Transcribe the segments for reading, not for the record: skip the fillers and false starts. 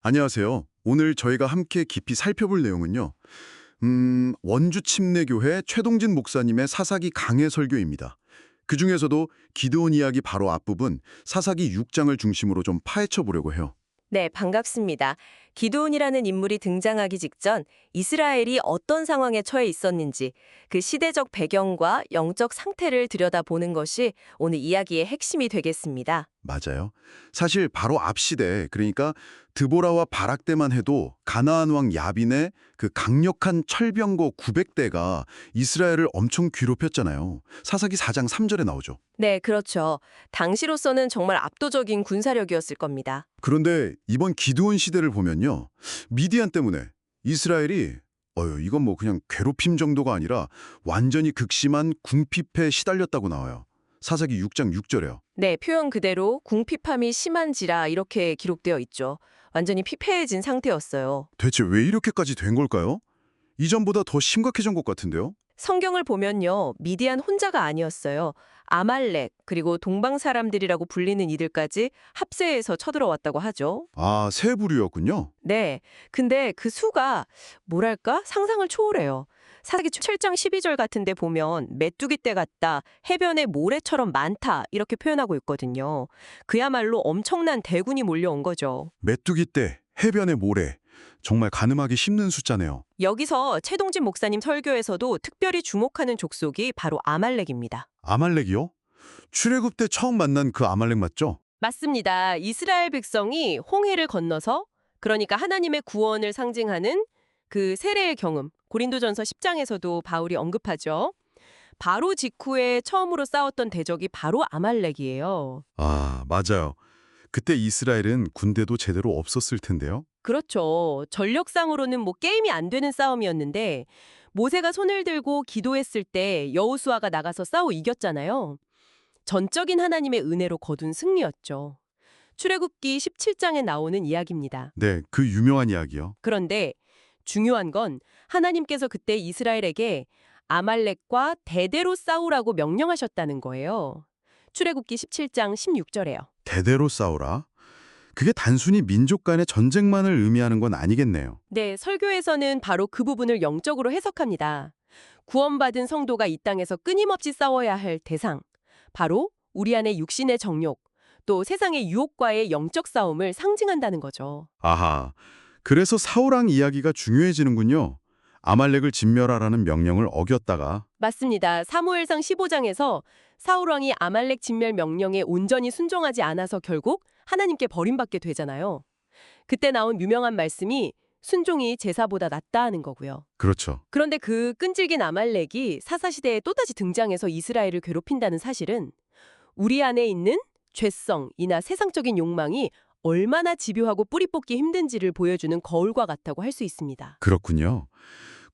안녕하세요. 오늘 저희가 함께 깊이 살펴볼 내용은요. 원주 침례교회 최동진 목사님의 사사기 강해 설교입니다. 그중에서도 기드온 이야기 바로 앞부분 사사기 6장을 중심으로 좀 파헤쳐 보려고 해요. 네, 반갑습니다. 기드온이라는 인물이 등장하기 직전 이스라엘이 어떤 상황에 처해 있었는지 그 시대적 배경과 영적 상태를 들여다보는 것이 오늘 이야기의 핵심이 되겠습니다. 맞아요. 사실 바로 앞 시대, 그러니까 드보라와 바락 때만 해도 가나안 왕 야빈의 그 강력한 철병거 900대가 이스라엘을 엄청 괴롭혔잖아요. 사사기 4장 3절에 나오죠. 네, 그렇죠. 당시로서는 정말 압도적인 군사력이었을 겁니다. 그런데 이번 기드온 시대를 보면요. 미디안 때문에 이스라엘이 이건 뭐 그냥 괴롭힘 정도가 아니라 완전히 극심한 궁핍에 시달렸다고 나와요. 사사기 6장 6절에요. 네, 표현 그대로 궁핍함이 심한지라 이렇게 기록되어 있죠. 완전히 피폐해진 상태였어요. 대체 왜 이렇게까지 된 걸까요? 이전보다 더 심각해진 것 같은데요? 성경을 보면요, 미디안 혼자가 아니었어요. 아말렉, 그리고 동방 사람들이라고 불리는 이들까지 합세해서 쳐들어왔다고 하죠. 아, 새 부류였군요. 네, 근데 그 수가 뭐랄까 상상을 초월해요. 사사기 7장 12절 같은 데 보면 메뚜기 떼 같다, 해변의 모래처럼 많다 이렇게 표현하고 있거든요. 그야말로 엄청난 대군이 몰려온 거죠. 메뚜기 떼, 해변의 모래. 정말 가늠하기 힘든 숫자네요. 여기서 최동진 목사님 설교에서도 특별히 주목하는 족속이 바로 아말렉입니다. 아말렉이요? 출애굽 때 처음 만난 그 아말렉 맞죠? 맞습니다. 이스라엘 백성이 홍해를 건너서 그러니까 하나님의 구원을 상징하는 그 세례의 경험, 고린도전서 10장에서도 바울이 언급하죠. 바로 직후에 처음으로 싸웠던 대적이 바로 아말렉이에요. 아, 맞아요. 그때 이스라엘은 군대도 제대로 없었을 텐데요. 그렇죠. 전력상으로는 뭐 게임이 안 되는 싸움이었는데 모세가 손을 들고 기도했을 때 여호수아가 나가서 싸워 이겼잖아요. 전적인 하나님의 은혜로 거둔 승리였죠. 출애굽기 17장에 나오는 이야기입니다. 네, 그 유명한 이야기요. 그런데 중요한 건 하나님께서 그때 이스라엘에게 아말렉과 대대로 싸우라고 명령하셨다는 거예요. 출애굽기 17장 16절에요. 대대로 싸우라? 그게 단순히 민족 간의 전쟁만을 의미하는 건 아니겠네요. 네, 설교에서는 바로 그 부분을 영적으로 해석합니다. 구원받은 성도가 이 땅에서 끊임없이 싸워야 할 대상, 바로 우리 안의 육신의 정욕, 또 세상의 유혹과의 영적 싸움을 상징한다는 거죠. 아하, 그래서 사울왕 이야기가 중요해지는군요. 아말렉을 진멸하라는 명령을 어겼다가 맞습니다. 사무엘상 15장에서 사울 왕이 아말렉 진멸 명령에 온전히 순종하지 않아서 결국 하나님께 버림받게 되잖아요. 그때 나온 유명한 말씀이 순종이 제사보다 낫다 하는 거고요. 그렇죠. 그런데 그 끈질긴 아말렉이 사사시대에 또다시 등장해서 이스라엘을 괴롭힌다는 사실은 우리 안에 있는 죄성이나 세상적인 욕망이 얼마나 집요하고 뿌리 뽑기 힘든지를 보여주는 거울과 같다고 할 수 있습니다. 그렇군요.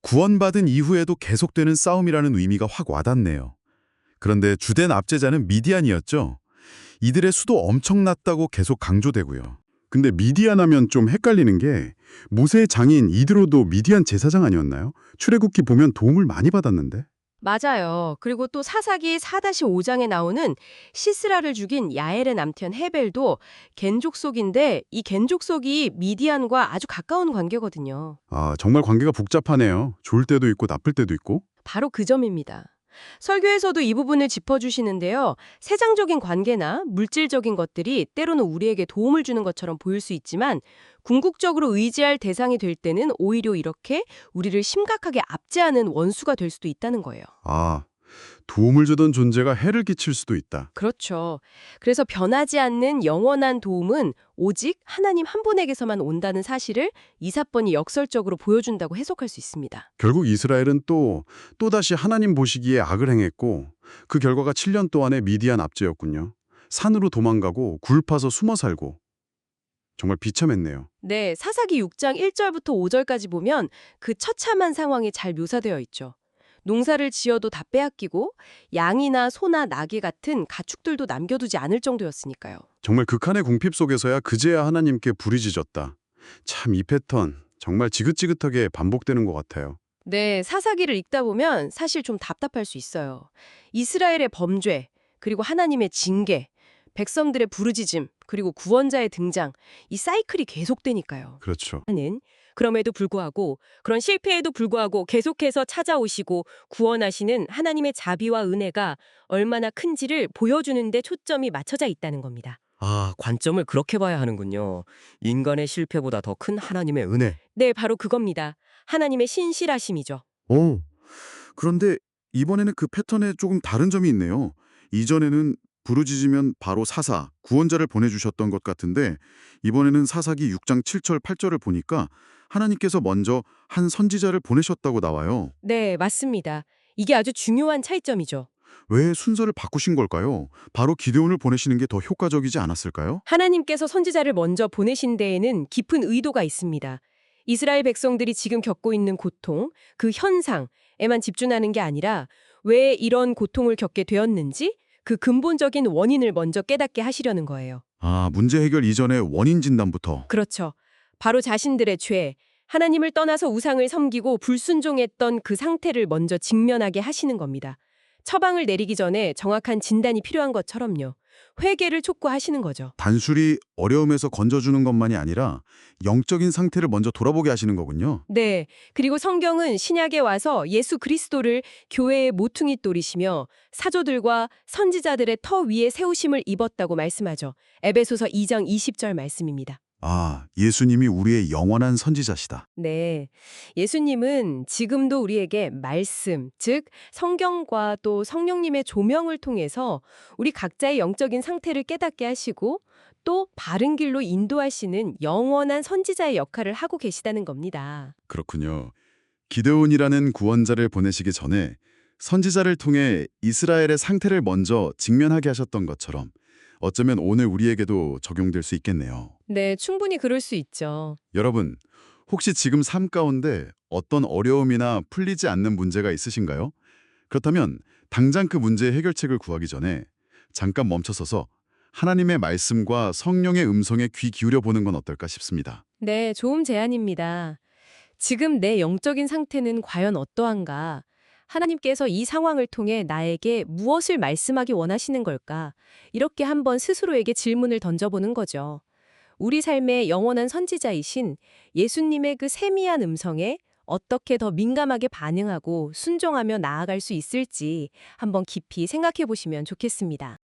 구원받은 이후에도 계속되는 싸움이라는 의미가 확 와닿네요. 그런데 주된 압제자는 미디안이었죠. 이들의 수도 엄청났다고 계속 강조되고요. 근데 미디안 하면 좀 헷갈리는 게 모세의 장인 이드로도 미디안 제사장 아니었나요? 출애굽기 보면 도움을 많이 받았는데. 맞아요. 그리고 또 사사기 4-5장에 나오는 시스라를 죽인 야엘의 남편 헤벨도 겐족속인데 이 겐족속이 미디안과 아주 가까운 관계거든요. 아, 정말 관계가 복잡하네요. 좋을 때도 있고 나쁠 때도 있고. 바로 그 점입니다. 설교에서도 이 부분을 짚어주시는데요. 세상적인 관계나 물질적인 것들이 때로는 우리에게 도움을 주는 것처럼 보일 수 있지만 궁극적으로 의지할 대상이 될 때는 오히려 이렇게 우리를 심각하게 압제하는 원수가 될 수도 있다는 거예요. 아, 도움을 주던 존재가 해를 끼칠 수도 있다. 그렇죠. 그래서 변하지 않는 영원한 도움은 오직 하나님 한 분에게서만 온다는 사실을 이 사건이 역설적으로 보여준다고 해석할 수 있습니다. 결국 이스라엘은 또다시 하나님 보시기에 악을 행했고 그 결과가 7년 동안의 미디안 압제였군요. 산으로 도망가고 굴 파서 숨어 살고. 정말 비참했네요. 네, 사사기 6장 1절부터 5절까지 보면 그 처참한 상황이 잘 묘사되어 있죠. 농사를 지어도 다 빼앗기고 양이나 소나 나귀 같은 가축들도 남겨두지 않을 정도였으니까요. 정말 극한의 궁핍 속에서야 그제야 하나님께 부르짖었다. 참 이 패턴 정말 지긋지긋하게 반복되는 것 같아요. 네, 사사기를 읽다 보면 사실 좀 답답할 수 있어요. 이스라엘의 범죄, 그리고 하나님의 징계, 백성들의 부르짖음, 그리고 구원자의 등장, 이 사이클이 계속되니까요. 그렇죠. 하는 그럼에도 불구하고 그런 실패에도 불구하고 계속해서 찾아오시고 구원하시는 하나님의 자비와 은혜가 얼마나 큰지를 보여주는 데 초점이 맞춰져 있다는 겁니다. 아, 관점을 그렇게 봐야 하는군요. 인간의 실패보다 더 큰 하나님의 은혜. 네, 바로 그겁니다. 하나님의 신실하심이죠. 오, 그런데 이번에는 그 패턴에 조금 다른 점이 있네요. 이전에는 부르짖으면 바로 사사, 구원자를 보내주셨던 것 같은데 이번에는 사사기 6장 7절 8절을 보니까 하나님께서 먼저 한 선지자를 보내셨다고 나와요. 네, 맞습니다. 이게 아주 중요한 차이점이죠. 왜 순서를 바꾸신 걸까요? 바로 기드온을 보내시는 게 더 효과적이지 않았을까요? 하나님께서 선지자를 먼저 보내신 데에는 깊은 의도가 있습니다. 이스라엘 백성들이 지금 겪고 있는 고통, 그 현상에만 집중하는 게 아니라 왜 이런 고통을 겪게 되었는지 그 근본적인 원인을 먼저 깨닫게 하시려는 거예요. 아, 문제 해결 이전에 원인 진단부터. 그렇죠. 바로 자신들의 죄, 하나님을 떠나서 우상을 섬기고 불순종했던 그 상태를 먼저 직면하게 하시는 겁니다. 처방을 내리기 전에 정확한 진단이 필요한 것처럼요. 회개를 촉구하시는 거죠. 단순히 어려움에서 건져주는 것만이 아니라 영적인 상태를 먼저 돌아보게 하시는 거군요. 네. 그리고 성경은 신약에 와서 예수 그리스도를 교회의 모퉁이 돌이시며 사도들과 선지자들의 터 위에 세우심을 입었다고 말씀하죠. 에베소서 2장 20절 말씀입니다. 아, 예수님이 우리의 영원한 선지자시다. 네. 예수님은 지금도 우리에게 말씀, 즉 성경과 또 성령님의 조명을 통해서 우리 각자의 영적인 상태를 깨닫게 하시고 또 바른 길로 인도하시는 영원한 선지자의 역할을 하고 계시다는 겁니다. 그렇군요. 기드온이라는 구원자를 보내시기 전에 선지자를 통해 이스라엘의 상태를 먼저 직면하게 하셨던 것처럼 어쩌면 오늘 우리에게도 적용될 수 있겠네요. 네, 충분히 그럴 수 있죠. 여러분, 혹시 지금 삶 가운데 어떤 어려움이나 풀리지 않는 문제가 있으신가요? 그렇다면 당장 그 문제의 해결책을 구하기 전에 잠깐 멈춰서서 하나님의 말씀과 성령의 음성에 귀 기울여 보는 건 어떨까 싶습니다. 네, 좋은 제안입니다. 지금 내 영적인 상태는 과연 어떠한가? 하나님께서 이 상황을 통해 나에게 무엇을 말씀하기 원하시는 걸까? 이렇게 한번 스스로에게 질문을 던져보는 거죠. 우리 삶의 영원한 선지자이신 예수님의 그 세미한 음성에 어떻게 더 민감하게 반응하고 순종하며 나아갈 수 있을지 한번 깊이 생각해 보시면 좋겠습니다.